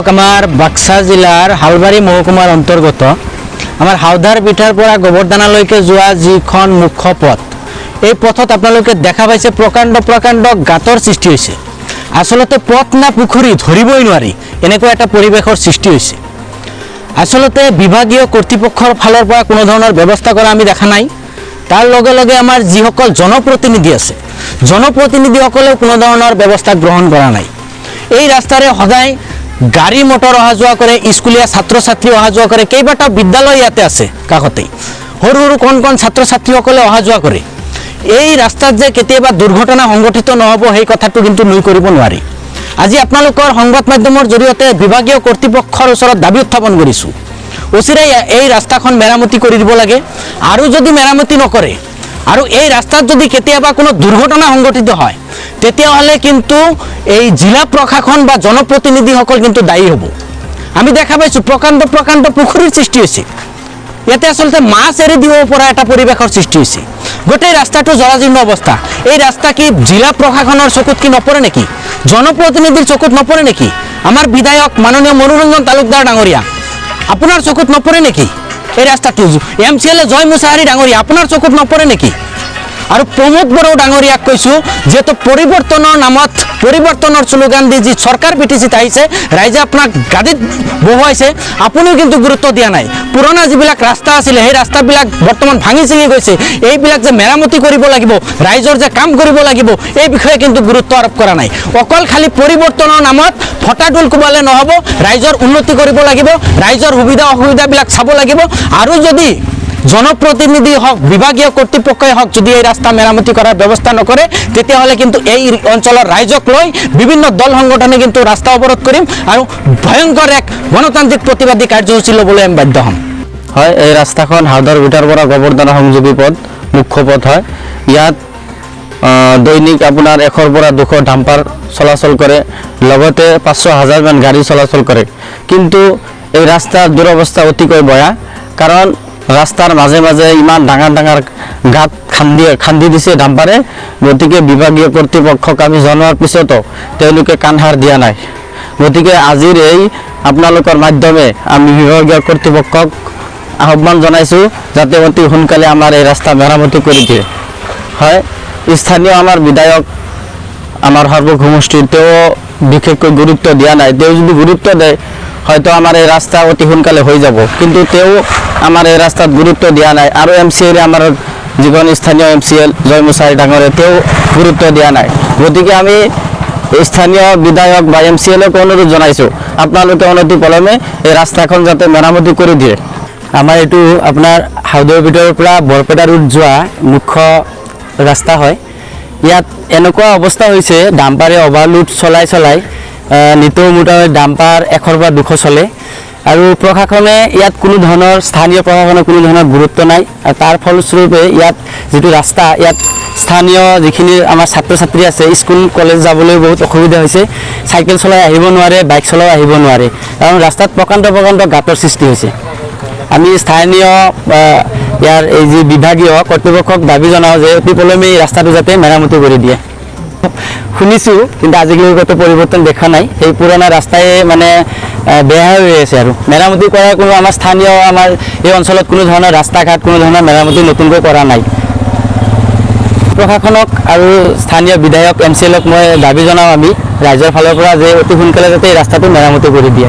আমাৰ বাক্সা জিলাৰ হালবাৰী মহকুমাৰ অন্তৰ্গত আমাৰ হাওধাৰ বিঠাৰ পৰা গোবৰদানালৈকে যোৱা যিখন মুখ্য পথ, এই পথত আপোনালোকে দেখা পাইছে প্ৰকাণ্ড প্ৰকাণ্ড গাঁতৰ সৃষ্টি হৈছে। আচলতে পথ না পুখুৰী ধৰিবই নোৱাৰি এনেকুৱা এটা পৰিৱেশৰ সৃষ্টি হৈছে। আচলতে বিভাগীয় কৰ্তৃপক্ষৰ ফালৰ পৰা কোনো ধৰণৰ ব্যৱস্থা কৰা আমি দেখা নাই। তাৰ লগে লগে আমাৰ যিসকল জনপ্ৰতিনিধি আছে, জনপ্ৰতিনিধিসকলেও কোনো ধৰণৰ ব্যৱস্থা গ্ৰহণ কৰা নাই। এই ৰাস্তাৰে সদায় গাড়ী মটৰ অহা যোৱা কৰে, স্কুলীয়া ছাত্ৰ ছাত্ৰী অহা যোৱা কৰে। কেইবাটাও বিদ্যালয় ইয়াতে আছে কাষতেই, সৰু সৰু কণ কণ ছাত্ৰ ছাত্ৰীসকলে অহা যোৱা কৰে। এই ৰাস্তাত যে কেতিয়াবা দুৰ্ঘটনা সংঘটিত নহ'ব সেই কথাটো কিন্তু নুই কৰিব নোৱাৰি। আজি আপোনালোকৰ সংবাদ মাধ্যমৰ জৰিয়তে বিভাগীয় কৰ্তৃপক্ষৰ ওচৰত দাবী উত্থাপন কৰিছোঁ, অচিৰেই এই ৰাস্তাখন মেৰামতি কৰি দিব লাগে। আৰু যদি মেৰামতি নকৰে আৰু এই ৰাস্তাত যদি কেতিয়াবা কোনো দুৰ্ঘটনা সংঘটিত হয়, তেতিয়াহ'লে কিন্তু এই জিলা প্ৰশাসন বা জনপ্ৰতিনিধিসকল কিন্তু দায়ী হ'ব। আমি দেখা পাইছোঁ প্ৰকাণ্ড প্ৰকাণ্ড পুখুৰীৰ সৃষ্টি হৈছে। ইয়াতে আচলতে মাছ এৰি দিব পৰা এটা পৰিৱেশৰ সৃষ্টি হৈছে। গোটেই ৰাস্তাটো জৰাজীৰ্ণ অৱস্থা। এই ৰাস্তা কি জিলা প্ৰশাসনৰ চকুত কি নপৰে নেকি? জনপ্ৰতিনিধিৰ চকুত নপৰে নেকি? আমাৰ বিধায়ক মাননীয় মনোৰঞ্জন তালুকদাৰ ডাঙৰীয়া, আপোনাৰ চকুত নপৰে নেকি? এই ৰাস্তাটো MCLA জয় মুছাহাৰী ডাঙৰীয়া, আপোনাৰ চকুত নপৰে নেকি? আৰু প্ৰমোদ বড়ো ডাঙৰীয়াক কৈছোঁ, যিহেতু পৰিৱৰ্তনৰ নামত পৰিৱৰ্তনৰ শ্লোগান দি যি চৰকাৰ পিটিচিত আহিছে, ৰাইজে আপোনাক গাদীত বহুৱাইছে, আপুনিও কিন্তু গুৰুত্ব দিয়া নাই। পুৰণা যিবিলাক ৰাস্তা আছিলে সেই ৰাস্তাবিলাক বৰ্তমান ভাঙি চিঙি গৈছে। এইবিলাক যে মেৰামতি কৰিব লাগিব, ৰাইজৰ যে কাম কৰিব লাগিব, এই বিষয়ে কিন্তু গুৰুত্ব আৰোপ কৰা নাই। অকল খালি পৰিৱৰ্তনৰ নামত ফটাডোল কোবালে নহ'ব, ৰাইজৰ উন্নতি কৰিব লাগিব, ৰাইজৰ সুবিধা অসুবিধাবিলাক চাব লাগিব। আৰু যদি জনপ্ৰতিনিধি হওক, বিভাগীয় কৰ্তৃপক্ষই হওক, যদি এই ৰাস্তা মেৰামতি কৰাৰ ব্যৱস্থা নকৰে, তেতিয়াহ'লে কিন্তু এই অঞ্চলৰ ৰাইজক লৈ বিভিন্ন দল সংগঠনে কিন্তু ৰাস্তা অৱৰোধ কৰিম আৰু ভয়ংকৰ এক গণতান্ত্ৰিক প্ৰতিবাদী কাৰ্যসূচী ল'বলৈ আমি বাধ্য হ'ম। হয়, এই ৰাস্তাখন হাওধাৰ বিঠাৰ পৰা গোবৰদানা সংযোগী পথ, মুখ্য পথ হয়। ইয়াত দৈনিক আপোনাৰ 100 পৰা 200 ডাম্পাৰ চলাচল কৰে, লগতে 500,000 মান গাড়ী চলাচল কৰে। কিন্তু এই ৰাস্তাৰ দুৰৱস্থা অতিকৈ বেয়া, কাৰণ ৰাস্তাৰ মাজে মাজে ইমান ডাঙৰ ডাঙৰ গাঁত খান্দি দিছে ডাম্পাৰে। গতিকে বিভাগীয় কৰ্তৃপক্ষক আমি জনোৱাৰ পিছতো তেওঁলোকে কাণসাৰ দিয়া নাই। গতিকে আজিৰ এই আপোনালোকৰ মাধ্যমে আমি বিভাগীয় কৰ্তৃপক্ষক আহ্বান জনাইছোঁ যাতে অতি সোনকালে আমাৰ এই ৰাস্তা মেৰামতি কৰি দিয়ে। হয়, স্থানীয় আমাৰ বিধায়ক, আমাৰ সৰ্বসমষ্টিৰ, তেওঁ বিশেষকৈ গুৰুত্ব দিয়া নাই। তেওঁ যদি গুৰুত্ব দিয়ে হয়তো আমাৰ এই ৰাস্তা অতি সোনকালে হৈ যাব, কিন্তু তেওঁ আমাৰ এই ৰাস্তাত গুৰুত্ব দিয়া নাই। আৰু MCLA আমাৰ যিখন স্থানীয় MCL জয় মুছাহাৰী ডাঙৰীয়া, তেওঁ গুৰুত্ব দিয়া নাই। গতিকে আমি স্থানীয় বিধায়ক বা MCLAক অনুৰোধ জনাইছোঁ, আপোনালোকে অনতি পলমে এই ৰাস্তাখন যাতে মেৰামতি কৰি দিয়ে। আমাৰ এইটো আপোনাৰ হাওধাৰ বিঠাৰ পৰা বৰপেটা ৰোড যোৱা মুখ্য ৰাস্তা হয়। ইয়াত এনেকুৱা অৱস্থা হৈছে, ডাম্পাৰে অভাৰলোড চলাই নিতৌ মোটামুটি ডাম্পাৰ 100 পৰা 200 চলে। আৰু প্ৰশাসনে ইয়াত কোনো ধৰণৰ, স্থানীয় প্ৰশাসনৰ কোনো ধৰণৰ গুৰুত্ব নাই। আৰু তাৰ ফলস্বৰূপে ইয়াত যিটো ৰাস্তা, ইয়াত স্থানীয় যিখিনি আমাৰ ছাত্ৰ ছাত্ৰী আছে, স্কুল কলেজ যাবলৈ বহুত অসুবিধা হৈছে। চাইকেল চলাই আহিব নোৱাৰে, বাইক চলাই আহিব নোৱাৰে, কাৰণ ৰাস্তাত প্ৰকাণ্ড প্ৰকাণ্ড গাঁতৰ সৃষ্টি হৈছে। আমি স্থানীয় ইয়াৰ এই যি বিভাগীয় কৰ্তৃপক্ষক দাবী জনাওঁ যে অতি পলমে এই ৰাস্তাটো যাতে মেৰামতি কৰি দিয়ে। শুনিছোঁ, কিন্তু আজিকালি কত পৰিৱৰ্তন দেখা নাই। সেই পুৰণা ৰাস্তাই মানে বেয়া হৈ আছে আৰু মেৰামতি কৰাৰ কোনো আমাৰ স্থানীয়, আমাৰ এই অঞ্চলত কোনো ধৰণৰ ৰাস্তা ঘাট, কোনো ধৰণৰ মেৰামতি নতুনকৈ কৰা নাই। প্ৰশাসনক আৰু স্থানীয় বিধায়ক MCLAক মই দাবী জনাওঁ আমি ৰাইজৰ ফালৰ পৰা যে অতি সোনকালে যাতে এই ৰাস্তাটো মেৰামতি কৰি দিয়ে।